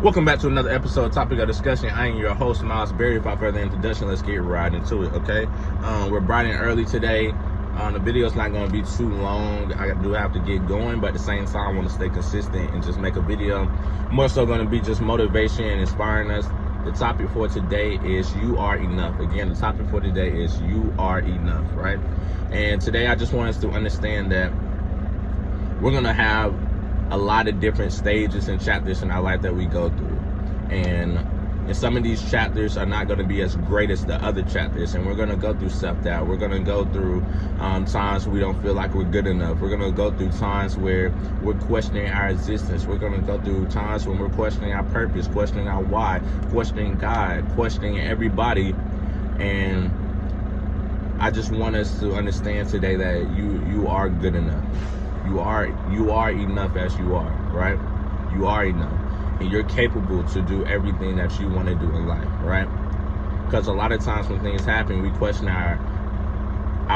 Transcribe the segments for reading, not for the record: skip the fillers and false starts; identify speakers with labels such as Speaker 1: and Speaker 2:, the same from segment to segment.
Speaker 1: Welcome back to another episode, topic of discussion. I am your host, Miles Berry. Without further introduction, let's get right into it, okay? We're bright and early today. The video's not going to be too long. I do have to get going, but at the same time, I want to stay consistent and just make a video. More so going to be just motivation and inspiring us. The topic for today is you are enough. Again, the topic for today is you are enough, right? And today I just want us to understand that we're going to have a lot of different stages and chapters in our life that we go through, and some of these chapters are not going to be as great as the other chapters, and we're going to go through self-doubt. We're going to go through times we don't feel like we're good enough. We're going to go through times where we're questioning our existence. We're going to go through times when we're questioning our purpose, questioning our why, questioning God, questioning everybody. And I just want us to understand today that you are good enough. You are enough as you are, right? You are enough, and you're capable to do everything that you want to do in life, right? Because a lot of times when things happen, we question our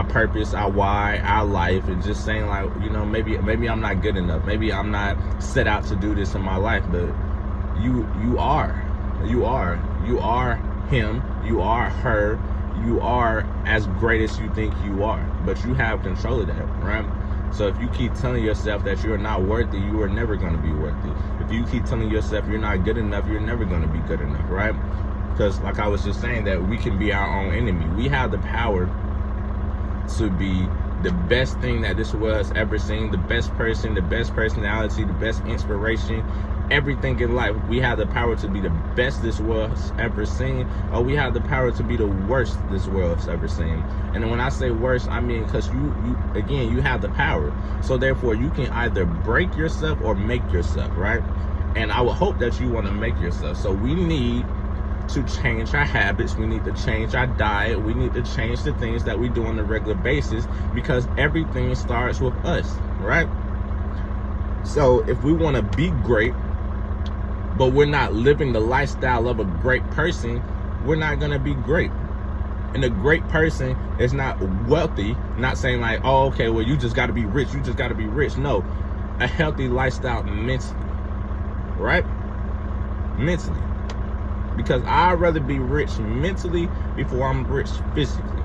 Speaker 1: purpose, our why, our life, and just saying like, maybe I'm not good enough. Maybe I'm not set out to do this in my life. But you are him. You are her. You are as great as you think you are. But you have control of that, right? So if you keep telling yourself that you're not worthy, you are never going to be worthy. If you keep telling yourself you're not good enough, you're never going to be good enough, right? Because like I was just saying, that we can be our own enemy. We have the power to be the best thing that this world has ever seen, the best person, the best personality, the best inspiration, everything in life. We have the power to be the best this world has ever seen, or we have the power to be the worst this world has ever seen. And when I say worst, I mean because you have the power. So therefore, you can either break yourself or make yourself, right? And I would hope that you want to make yourself. So we need to change our habits. We need to change our diet. We need to change the things that we do on a regular basis, because everything starts with us, right? So if we want to be great, but we're not living the lifestyle of a great person, we're not going to be great. And a great person is not wealthy, not saying like, oh, okay, well, you just got to be rich. You just got to be rich. No, a healthy lifestyle mentally, right? Mentally. Because I'd rather be rich mentally before I'm rich physically.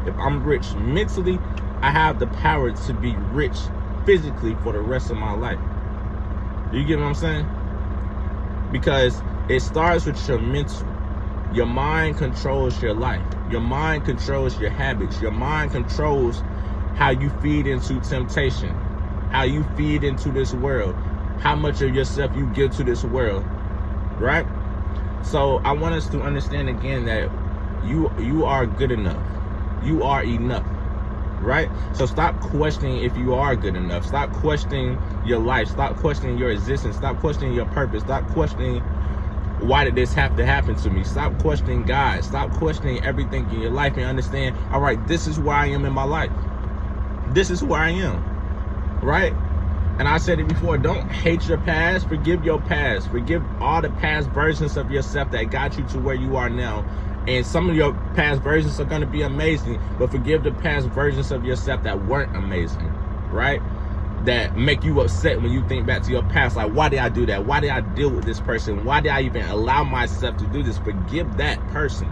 Speaker 1: If I'm rich mentally, I have the power to be rich physically for the rest of my life. You get what I'm saying? Because it starts with your mental. Your mind controls your life. Your mind controls your habits. Your mind controls how you feed into temptation, how you feed into this world, how much of yourself you give to this world, right? So I want us to understand again that you are good enough. You are enough, right? So stop questioning if you are good enough. Stop questioning your life. Stop questioning your existence. Stop questioning your purpose. Stop questioning, why did this have to happen to me? Stop questioning God. Stop questioning everything in your life, and understand, all right, this is where I am in my life. This is where I am, right? And I said it before, don't hate your past. Forgive your past. Forgive all the past versions of yourself that got you to where you are now. And some of your past versions are going to be amazing, but forgive the past versions of yourself that weren't amazing, right? That make you upset when you think back to your past. Like, why did I do that? Why did I deal with this person? Why did I even allow myself to do this? Forgive that person.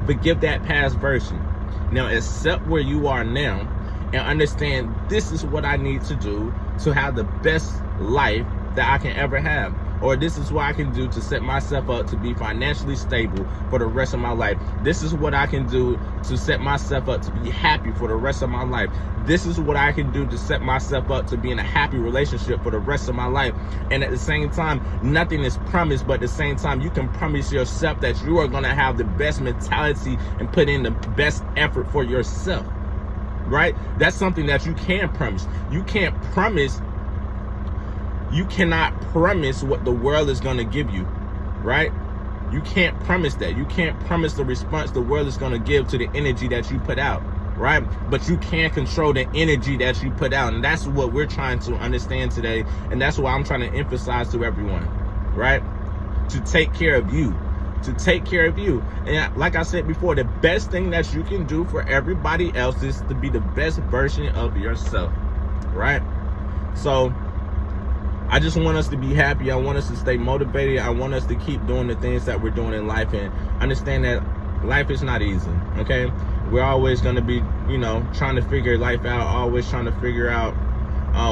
Speaker 1: Forgive that past version. Now, accept where you are now and understand this is what I need to do to have the best life that I can ever have. Or this is what I can do to set myself up to be financially stable for the rest of my life. This is what I can do to set myself up to be happy for the rest of my life. This is what I can do to set myself up to be in a happy relationship for the rest of my life. And at the same time, nothing is promised, but at the same time, you can promise yourself that you are going to have the best mentality and put in the best effort for yourself, right? That's something that you can promise. You cannot promise what the world is going to give you, right? You can't promise that. You can't promise the response the world is going to give to the energy that you put out, right? But you can control the energy that you put out. And that's what we're trying to understand today. And that's why I'm trying to emphasize to everyone, right? To take care of you. To take care of you. And like I said before, the best thing that you can do for everybody else is to be the best version of yourself, right? So I just want us to be happy. I want us to stay motivated. I want us to keep doing the things that we're doing in life and understand that life is not easy, okay? We're always going to be, trying to figure life out, always trying to figure out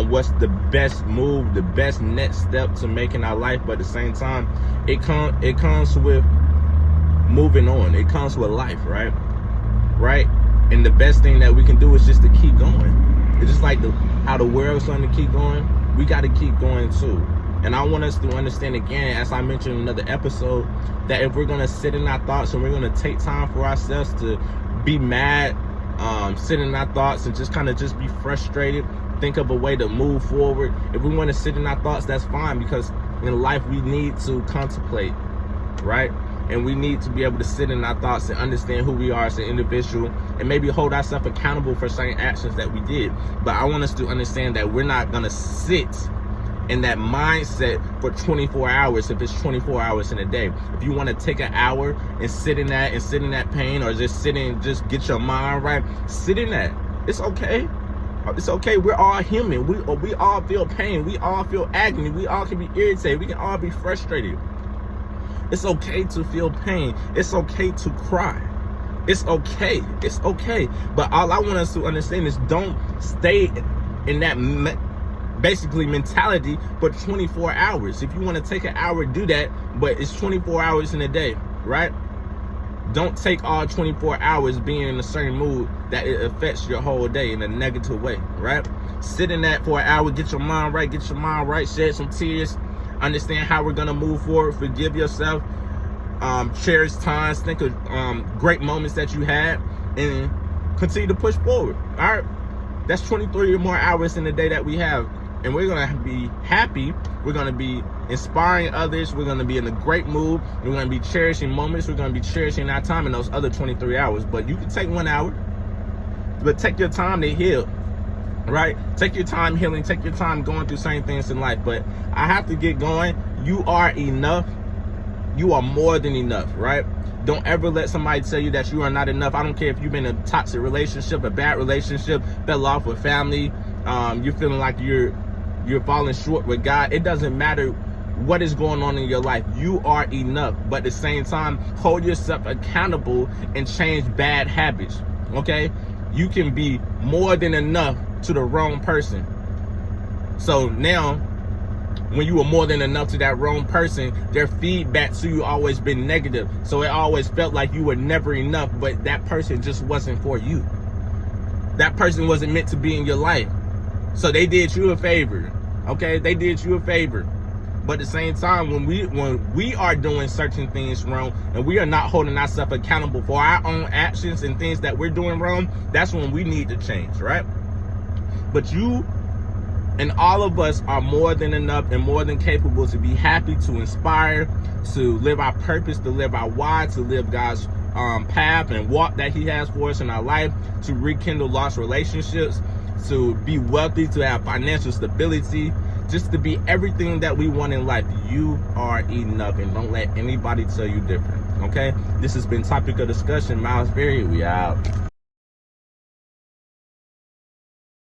Speaker 1: what's the best move, the best next step to making our life. But at the same time, it comes with moving on. It comes with life, right? And the best thing that we can do is just to keep going. It's just like how the world's going to keep going. We got to keep going too. And I want us to understand again, as I mentioned in another episode, that if we're going to sit in our thoughts and we're going to take time for ourselves to be mad, sit in our thoughts and just be frustrated, think of a way to move forward. If we want to sit in our thoughts, that's fine, because in life we need to contemplate, right? And we need to be able to sit in our thoughts and understand who we are as an individual and maybe hold ourselves accountable for certain actions that we did. But I want us to understand that we're not going to sit in that mindset for 24 hours if it's 24 hours in a day. If you want to take an hour and sit in that pain, or just get your mind right, sit in that. It's okay. It's okay. We're all human. We all feel pain. We all feel agony. We all can be irritated. We can all be frustrated. It's okay to feel pain. It's okay to cry. It's okay. It's okay. But all I want us to understand is don't stay in that basically mentality for 24 hours. If you want to take an hour, do that, but it's 24 hours in a day, right? Don't take all 24 hours being in a certain mood that it affects your whole day in a negative way, right? Sit in that for an hour, get your mind right, shed some tears, understand how we're going to move forward, forgive yourself, cherish times, think of great moments that you had, and continue to push forward, all right? That's 23 or more hours in the day that we have. And we're going to be happy. We're going to be inspiring others. We're going to be in a great mood. We're going to be cherishing moments. We're going to be cherishing our time in those other 23 hours. But you can take 1 hour, but take your time to heal, right? Take your time healing. Take your time going through certain things in life. But I have to get going. You are enough. You are more than enough, right? Don't ever let somebody tell you that you are not enough. I don't care if you've been in a toxic relationship, a bad relationship, fell off with family, you're feeling like you're falling short with God. It doesn't matter what is going on in your life. You are enough. But at the same time, hold yourself accountable and change bad habits, okay? You can be more than enough to the wrong person. So now, when you were more than enough to that wrong person, their feedback to you always been negative. So it always felt like you were never enough, but that person just wasn't for you. That person wasn't meant to be in your life. So they did you a favor, okay? They did you a favor. But at the same time, when we are doing certain things wrong and we are not holding ourselves accountable for our own actions and things that we're doing wrong, that's when we need to change, right? But you and all of us are more than enough and more than capable to be happy, to inspire, to live our purpose, to live our why, to live God's path and walk that He has for us in our life, to rekindle lost relationships, to be wealthy, to have financial stability, just to be everything that we want in life. You are enough, and don't let anybody tell you different, okay? This has been Topic of Discussion. Miles Berry, we out.